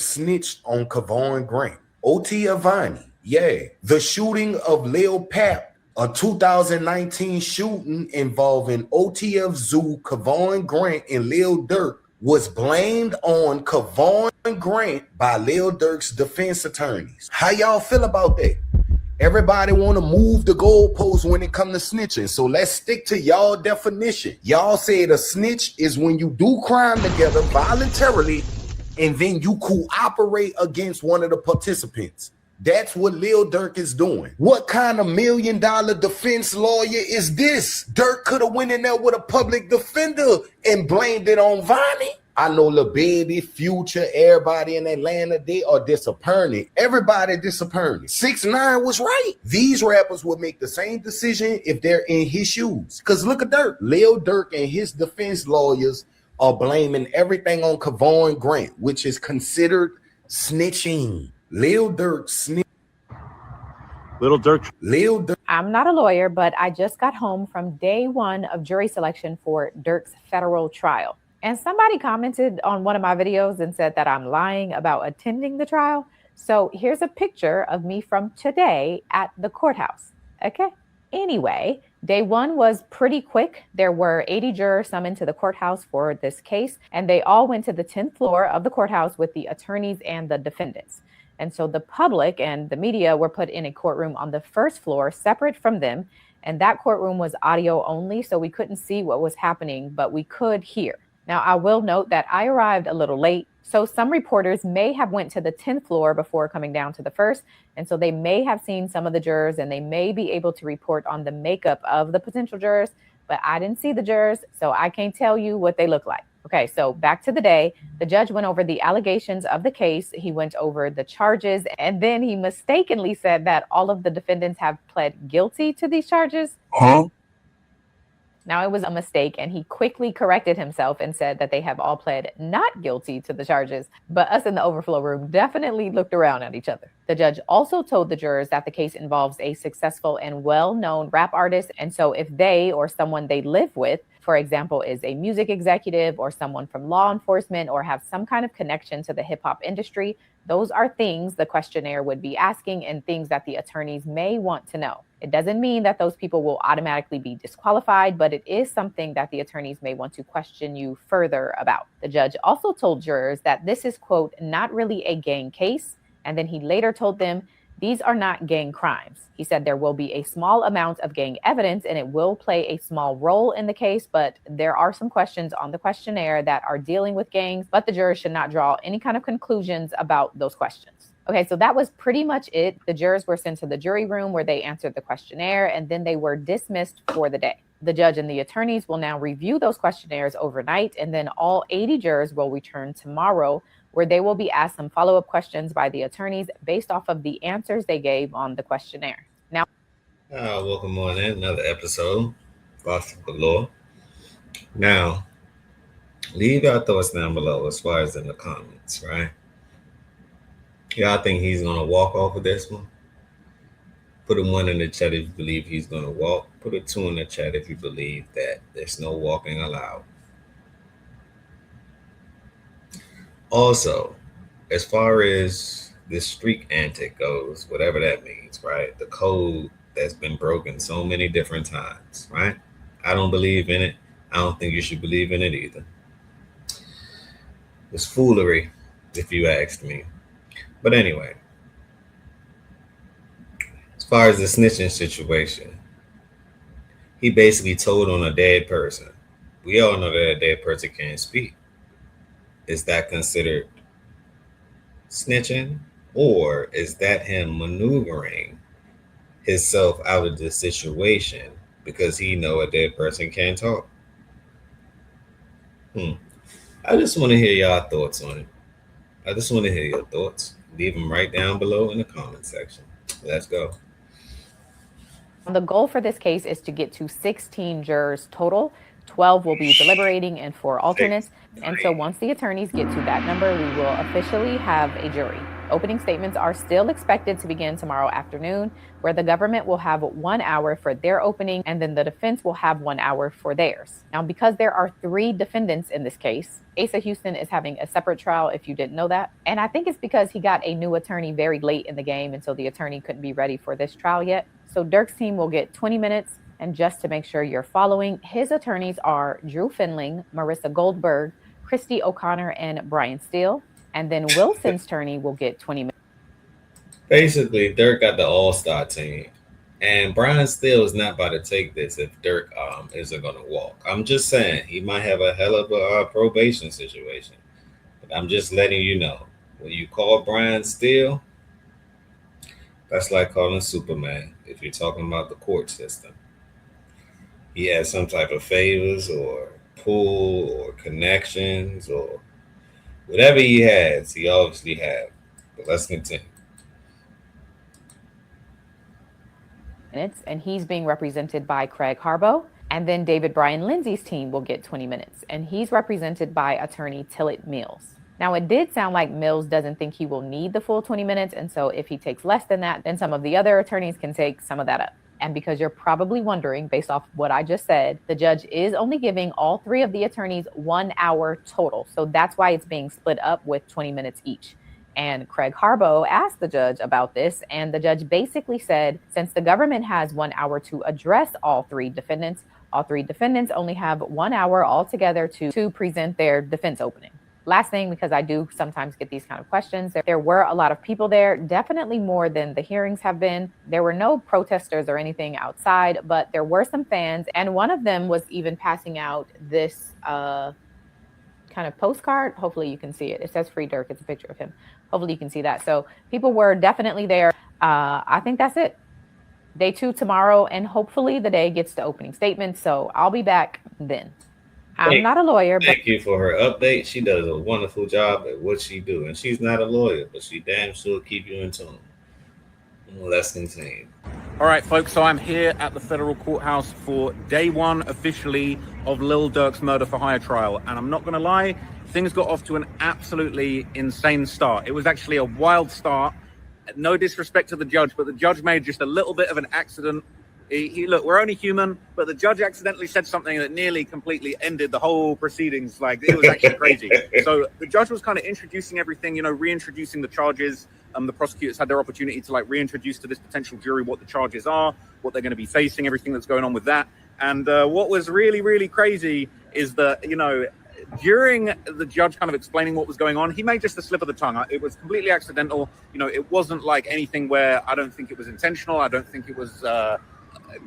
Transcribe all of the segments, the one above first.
snitched on Kavon Grant. OTF Vonny, yeah. The shooting of Lil Pap, a 2019 shooting involving OTF Zoo, Kavon Grant, and Lil Durk, was blamed on Kavon Grant by Lil Durk's defense attorneys. How y'all feel about that? Everybody want to move the goalposts when it comes to snitching. So let's stick to y'all definition. Y'all said a snitch is when you do crime together voluntarily and then you cooperate against one of the participants. That's what Lil Durk is doing. What kind of $1 million defense lawyer is this? Durk could have went in there with a public defender and blamed it on Vonny. I know Lil Baby, Future, everybody in Atlanta, they are disappointed. Everybody disappointed. 6ix9ine was right. These rappers would make the same decision if they're in his shoes. Because look at Durk. Lil Durk and his defense lawyers are blaming everything on Kavon Grant, which is considered snitching. Lil Durk Snitched. Lil Durk. I'm not a lawyer, but I just got home from day 1 of jury selection for Durk's federal trial. And somebody commented on one of my videos and said that I'm lying about attending the trial. So here's a picture of me from today at the courthouse. Okay. Anyway, day 1 was pretty quick. There were 80 jurors summoned to the courthouse for this case, and they all went to the 10th floor of the courthouse with the attorneys and the defendants. And so the public and the media were put in a courtroom on the first floor, separate from them. And that courtroom was audio only, so we couldn't see what was happening, but we could hear. Now, I will note that I arrived a little late, so some reporters may have went to the 10th floor before coming down to the first, and so they may have seen some of the jurors, and they may be able to report on the makeup of the potential jurors, but I didn't see the jurors, so I can't tell you what they look like. Okay, so back to the day, the judge went over the allegations of the case, he went over the charges, and then he mistakenly said that all of the defendants have pled guilty to these charges. Now, it was a mistake, and he quickly corrected himself and said that they have all pled not guilty to the charges, but us in the overflow room definitely looked around at each other. The judge also told the jurors that the case involves a successful and well-known rap artist, and so if they or someone they live with, for example, is a music executive or someone from law enforcement or have some kind of connection to the hip-hop industry, those are things the questionnaire would be asking and things that the attorneys may want to know. It doesn't mean that those people will automatically be disqualified, but it is something that the attorneys may want to question you further about. The judge also told jurors that this is, quote, not really a gang case. And then he later told them, these are not gang crimes. He said there will be a small amount of gang evidence and it will play a small role in the case, but there are some questions on the questionnaire that are dealing with gangs, but the jurors should not draw any kind of conclusions about those questions. Okay, so that was pretty much it. The jurors were sent to the jury room where they answered the questionnaire, and then they were dismissed for the day. The judge and the attorneys will now review those questionnaires overnight, and then all 80 jurors will return tomorrow, where they will be asked some follow-up questions by the attorneys based off of the answers they gave on the questionnaire. Now, welcome on in another episode of Galore. Now, leave your thoughts down below as far as in the comments, right? Y'all think he's going to walk off of this one? Put a 1 in the chat if you believe he's going to walk. Put a 2 in the chat if you believe that there's no walking allowed. Also, as far as this streak antic goes, whatever that means, right? The code that's been broken so many different times, right? I don't believe in it. I don't think you should believe in it either. It's foolery, if you asked me. But anyway, as far as the snitching situation, he basically told on a dead person. We all know that a dead person can't speak. Is that considered snitching, or is that him maneuvering himself out of the situation because he know a dead person can't talk? I just want to hear y'all thoughts on it. I just want to hear your thoughts. Leave them right down below in the comment section. Let's go. the goal for this case is to get to 16 jurors total. 12 will be deliberating and 4 alternates. And so once the attorneys get to that number, we will officially have a jury. Opening statements are still expected to begin tomorrow afternoon, where the government will have 1 hour for their opening and then the defense will have 1 hour for theirs. Now, because there are 3 defendants in this case, Asa Houston is having a separate trial, if you didn't know that. And I think it's because he got a new attorney very late in the game, and so the attorney couldn't be ready for this trial yet. So Durk's team will get 20 minutes. And just to make sure you're following, his attorneys are Drew Finling, Marissa Goldberg, Christy O'Connor, and Brian Steele. And then Wilson's attorney will get 20 minutes. Basically, Durk got the all-star team. And Brian Steele is not about to take this if Durk isn't going to walk. I'm just saying, he might have a hell of a probation situation. But I'm just letting you know, when you call Brian Steele, that's like calling Superman if you're talking about the court system. He has some type of favors or pull or connections or whatever he has, he obviously has. But let's continue. And he's being represented by Craig Harbaugh. And then David Bryan Lindsay's team will get 20 minutes. And he's represented by attorney Tillett Mills. Now, it did sound like Mills doesn't think he will need the full 20 minutes. And so if he takes less than that, then some of the other attorneys can take some of that up. And because you're probably wondering, based off what I just said, the judge is only giving all 3 of the attorneys 1 hour total. So that's why it's being split up with 20 minutes each. And Craig Harbaugh asked the judge about this, and the judge basically said, since the government has 1 hour to address all 3 defendants only have 1 hour altogether to present their defense opening. Last thing, because I do sometimes get these kind of questions, there were a lot of people there, definitely more than the hearings have been. There were no protesters or anything outside, but there were some fans. And one of them was even passing out this kind of postcard. Hopefully you can see it. It says Free Durk. It's a picture of him. Hopefully you can see that. So people were definitely there. I think that's it. Day 2 tomorrow, and hopefully the day gets to opening statements. So I'll be back then. I'm not a lawyer. Thank you for her update. She does a wonderful job at what she do. And she's not a lawyer, but she damn sure keep you in tune. Let's continue. All right, folks. So I'm here at the federal courthouse for day 1 officially of lil Durk's murder for hire trial. And I'm not going to lie, things got off to an absolutely insane start. It was actually a wild start. No disrespect to the judge, but the judge made just a little bit of an accident. Look, we're only human, but the judge accidentally said something that nearly completely ended the whole proceedings. Like, it was actually crazy. So the judge was kind of introducing everything, reintroducing the charges. The prosecutors had their opportunity to reintroduce to this potential jury what the charges are, what they're going to be facing, everything that's going on with that. And what was really, really crazy is that, during the judge kind of explaining what was going on, he made just a slip of the tongue. It was completely accidental. It wasn't like anything where I don't think it was intentional. I don't think it was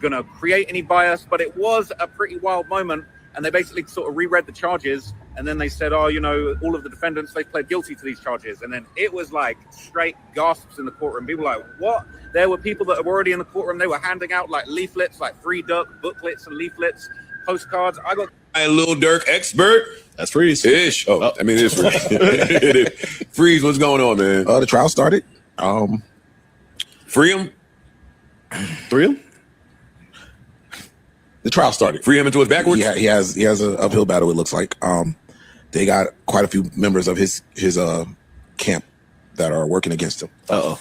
going to create any bias, but it was a pretty wild moment. And they basically sort of reread the charges, and then they said, all of the defendants, they pled guilty to these charges. And then it was like straight gasps in the courtroom. People were like, what? There were people that were already in the courtroom. They were handing out leaflets, Free Durk booklets and leaflets, postcards. I got a lil Durk expert. That's Freeze. Ish. Oh, I mean, it is Freeze. It is. Freeze, what's going on, man? The trial started. Free him? Free him? The trial started. Free him into his backwards? Yeah, he has an uphill battle, it looks like. They got quite a few members of his camp that are working against him. Uh-oh.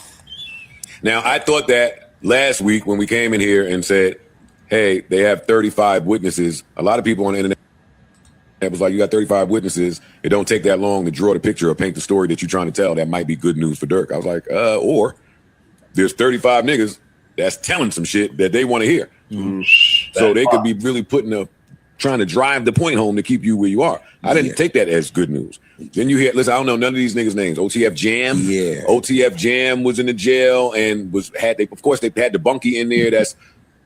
Now, I thought that last week when we came in here and said, hey, they have 35 witnesses. A lot of people on the internet was like, you got 35 witnesses. It don't take that long to draw the picture or paint the story that you're trying to tell. That might be good news for Durk. I was like, or there's 35 niggas that's telling some shit that they want to hear. Mm-hmm. So they could be really trying to drive the point home to keep you where you are. I didn't take that as good news. Then you hear, listen, I don't know none of these niggas' names. OTF Jam. Yeah. OTF Jam was in the jail and they had the bunkie in there that's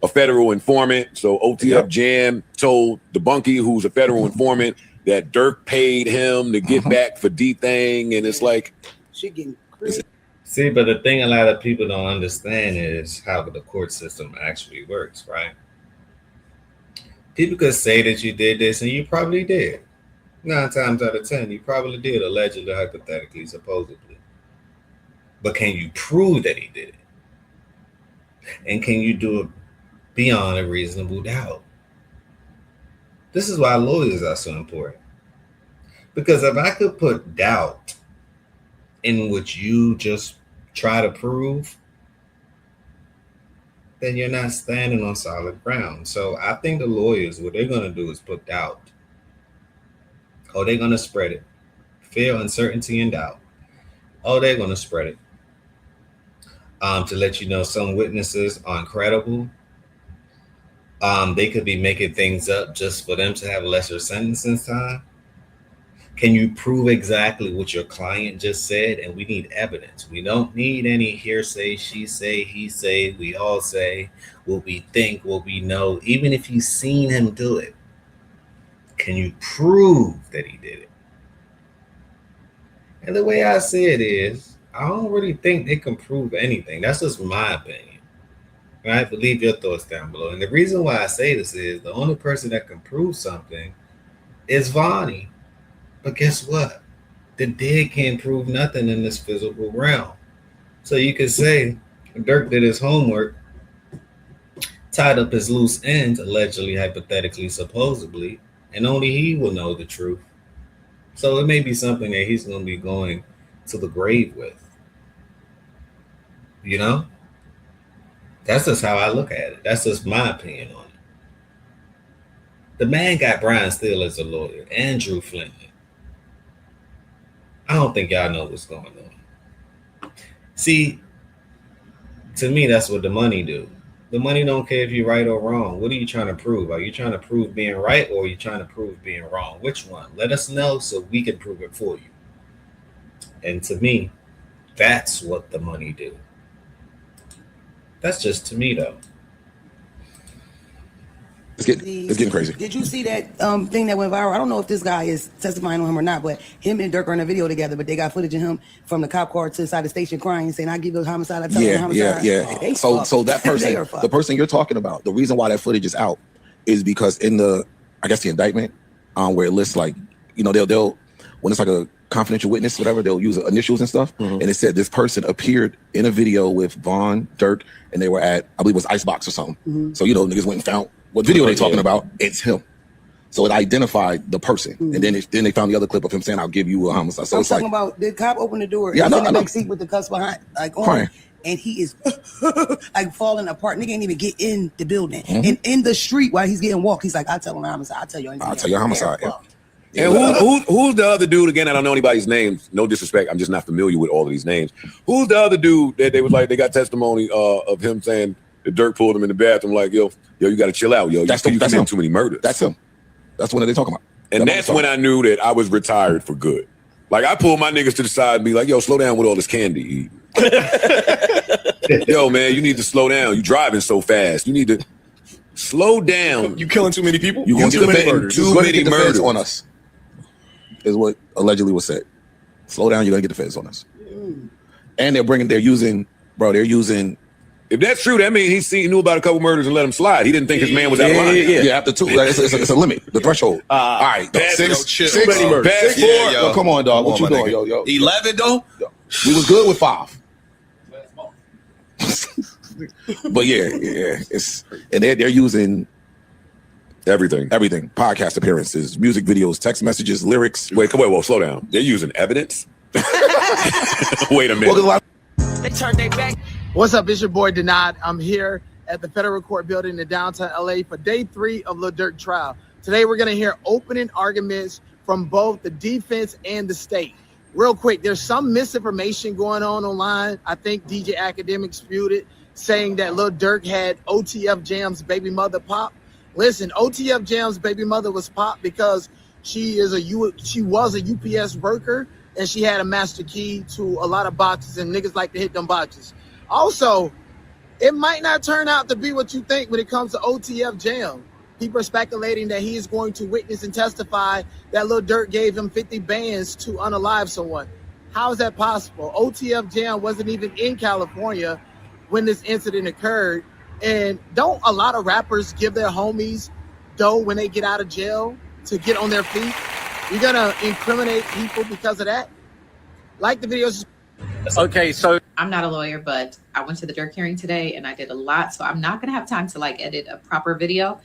a federal informant. So OTF Jam told the bunkie, who's a federal informant, that Durk paid him to get back for D-Thing. And it's like, she getting crazy. See, but the thing a lot of people don't understand is how the court system actually works, right? People could say that you did this, and you probably did. 9 times out of 10, you probably did, allegedly, hypothetically, supposedly. But can you prove that he did it? And can you do it beyond a reasonable doubt? This is why lawyers are so important. Because if I could put doubt in which you just try to prove, then you're not standing on solid ground. So I think the lawyers, what they're going to do is put doubt. Oh, they're going to spread it. Fear, uncertainty, and doubt. Oh, they're going to spread it. To let you know some witnesses aren't credible. They could be making things up just for them to have lesser sentencing time. Can you prove exactly what your client just said? And we need evidence. We don't need any hearsay, she say, he say, we all say, what we think, what we know. Even if you've seen him do it, can you prove that he did it? And the way I see it is, I don't really think they can prove anything. That's just my opinion. Right? But leave your thoughts down below. And the reason why I say this is the only person that can prove something is Vonny. But guess what? The dead can't prove nothing in this physical realm. So you could say Durk did his homework, tied up his loose ends, allegedly, hypothetically, supposedly, and only he will know the truth. So it may be something that he's going to be going to the grave with. You know? That's just how I look at it. That's just my opinion on it. The man got Brian Steele as a lawyer, and Drew Flinton. I don't think y'all know what's going on. See, to me, that's what the money do. The money don't care if you're right or wrong. What are you trying to prove? Are you trying to prove being right, or are you trying to prove being wrong? Which one? Let us know so we can prove it for you. And to me, that's what the money do. That's just to me, though. It's getting crazy. Did you see that thing that went viral? I don't know if this guy is testifying on him or not, but him and Durk are in a video together, but they got footage of him from the cop car to the side of the station crying, saying, I give you a homicide, I tell you a homicide. Yeah. So that person, the person you're talking about, the reason why that footage is out is because in the, I guess the indictment, where it lists like, you know, they'll when it's like a confidential witness, whatever, they'll use initials and stuff. And it said this person appeared in a video with Von, Durk, and they were at, I believe it was Icebox or something. So, you know, niggas went and found what video they talking about. It's him. So it identified the person. And then they found the other clip of him saying, I'll give you a homicide. So I'm it's talking like, about the cop opened the door. Yeah, and I he's in know. the back seat with the cuffs behind, like on Crying. him, and he is like falling apart. Nigga ain't even get in the building. And in the street while he's getting walked, he's like, I'll tell him a homicide. I'll tell you anything. I'll tell you a homicide. And who's the other dude again? I don't know anybody's names. No disrespect. I'm just not familiar with all of these names. Who's the other dude that they was like, they got testimony of him saying that Durk pulled him in the bathroom like, yo, you got to chill out, yo. That's him. Too many murders. That's him. That's what they're talking about. And that's when I knew that I was retired for good. Like, I pulled my niggas to the side and be like, yo, slow down with all this candy. Yo, man, you need to slow down. You driving so fast. You need to slow down. You killing too many people? You gonna too get many murders. Too many murders on us. Is what allegedly was said. Slow down, you're gonna get the feds on us. And they're using. If that's true, that means he knew about a couple murders and let him slide. He didn't think his man was out of line. Yeah, after two. Like, it's a limit, the threshold. All right, six murders. Past 4. Yo, come on, dog. What you doing, yo? 11 though? We was good with 5. But yeah, it's and they're using everything. Podcast appearances, music videos, text messages, lyrics. Wait, slow down. They're using evidence? Wait a minute. They turned their back. What's up? It's your boy Denad. I'm here at the federal court building in downtown LA for day 3 of lil Durk trial. Today we're gonna hear opening arguments from both the defense and the state. Real quick, there's some misinformation going on online. I think DJ Academic spewed it, saying that lil Durk had OTF Jam's baby mother pop. Listen, OTF Jam's baby mother was pop because she was a UPS worker and she had a master key to a lot of boxes, and niggas like to hit them boxes. Also, it might not turn out to be what you think when it comes to OTF Jam. People are speculating that he is going to witness and testify that lil Durk gave him 50 bands to unalive someone. How is that possible? OTF Jam wasn't even in California when this incident occurred. And don't a lot of rappers give their homies dough when they get out of jail to get on their feet? You're gonna incriminate people because of that? Like the videos. Okay, so I'm not a lawyer, but I went to the Durk hearing today and I did a lot, so I'm not gonna have time to like edit a proper video.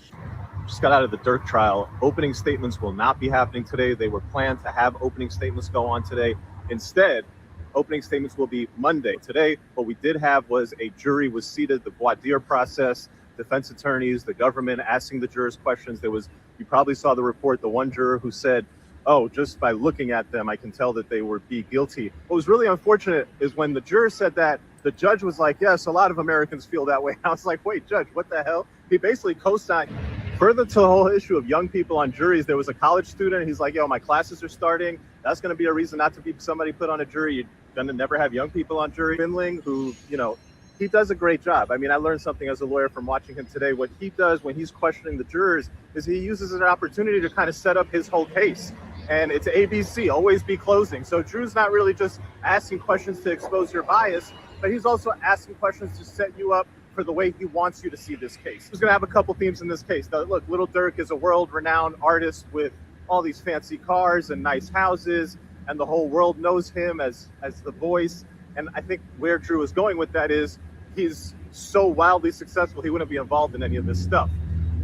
Just got out of the Durk trial. Opening statements will not be happening today. They were planned to have opening statements go on today. Instead, Opening statements will be Monday. Today, what we did have was a jury was seated, the voir dire process, defense attorneys, the government asking the jurors questions. There was, you probably saw the report, the one juror who said, oh, just by looking at them, I can tell that they would be guilty. What was really unfortunate is when the juror said that, the judge was like, yes, a lot of Americans feel that way. I was like, wait, judge, what the hell? He basically co-signed. Further to the whole issue of young people on juries, there was a college student. He's like, yo, my classes are starting. That's going to be a reason not to be somebody put on a jury. You're going to never have young people on jury. Finling, who, you know, he does a great job. I mean, I learned something as a lawyer from watching him today. What he does when he's questioning the jurors is he uses an opportunity to kind of set up his whole case. And it's ABC, always be closing. So Drew's not really just asking questions to expose your bias, but he's also asking questions to set you up for the way he wants you to see this case. He's going to have a couple themes in this case. Now, look, lil Durk is a world-renowned artist with all these fancy cars and nice houses, and the whole world knows him as the voice. And I think where Drew is going with that is he's so wildly successful, he wouldn't be involved in any of this stuff.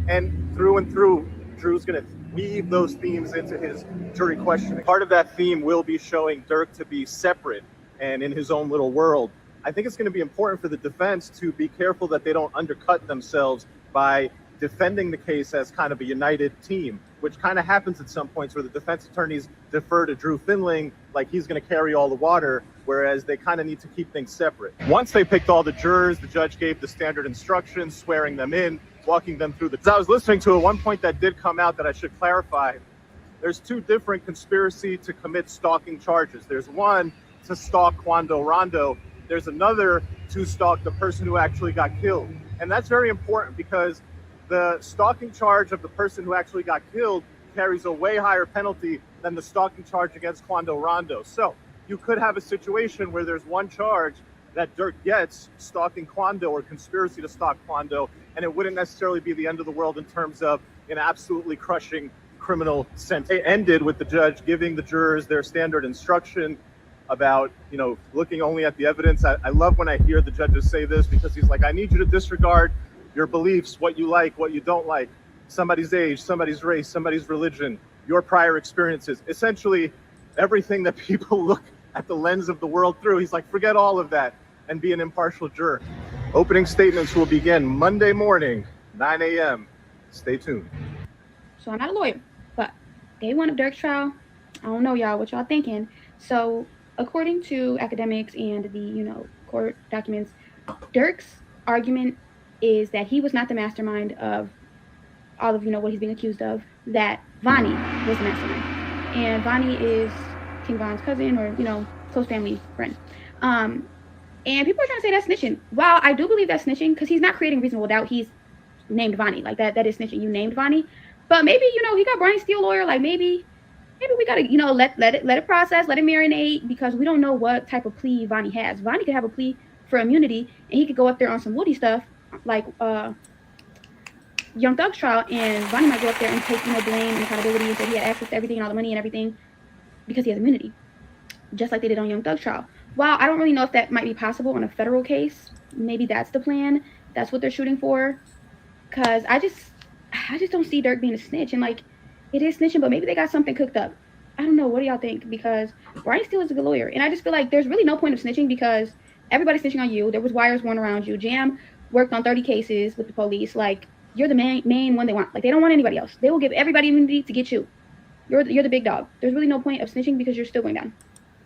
And through, Drew's going to weave those themes into his jury questioning. Part of that theme will be showing Durk to be separate and in his own little world. I think it's going to be important for the defense to be careful that they don't undercut themselves by defending the case as kind of a united team, which kind of happens at some points where the defense attorneys defer to Drew Finling like he's going to carry all the water, whereas they kind of need to keep things separate. Once they picked all the jurors, the judge gave the standard instructions, swearing them in, walking them through the... As I was listening to it, one point that did come out that I should clarify, there's two different conspiracy to commit stalking charges. There's one to stalk Quando Rondo. There's another to stalk the person who actually got killed. And that's very important because the stalking charge of the person who actually got killed carries a way higher penalty than the stalking charge against Quando Rondo. So you could have a situation where there's one charge that Durk gets, stalking Quando or conspiracy to stalk Quando, and it wouldn't necessarily be the end of the world in terms of an absolutely crushing criminal sentence. It ended with the judge giving the jurors their standard instruction about, you know, looking only at the evidence. I love when I hear the judges say this because he's like, I need you to disregard your beliefs, what you like, what you don't like, somebody's age, somebody's race, somebody's religion, your prior experiences, essentially everything that people look at the lens of the world through. He's like, forget all of that and be an impartial juror. Opening statements will begin Monday morning, 9 a.m. Stay tuned. So I'm not a lawyer, but day one of Durk's trial, I don't know, y'all, what y'all thinking. So according to academics and the, you know, court documents, Durk's argument is that he was not the mastermind of all of, you know, what he's being accused of, that Vonny was the mastermind. And Vonny is King Von's cousin or, you know, close family friend. And people are trying to say that's snitching. While I do believe that's snitching, because he's not creating reasonable doubt, he's named Vonny. Like that is snitching. You named Vonny. But maybe, you know, he got Brian Steele lawyer. Like maybe we gotta, you know, let it process, let it marinate, because we don't know what type of plea Vonny has. Vonny could have a plea for immunity, and he could go up there on some Woody stuff, like Young Thug's trial, and Vonny might go up there and take, you know, blame and accountability and say he had access to everything and all the money and everything because he has immunity, just like they did on Young Thug's trial. While I don't really know if that might be possible on a federal case, maybe that's the plan. That's what they're shooting for, because I just don't see Durk being a snitch. And like, it is snitching, but maybe they got something cooked up. I don't know. What do y'all think? Because Brian Steele is a good lawyer, and I just feel like there's really no point of snitching because everybody's snitching on you. There was wires going around you. Jam worked on 30 cases with the police. Like, you're the main one they want. Like, they don't want anybody else. They will give everybody immunity to get you. You're the big dog. There's really no point of snitching because you're still going down.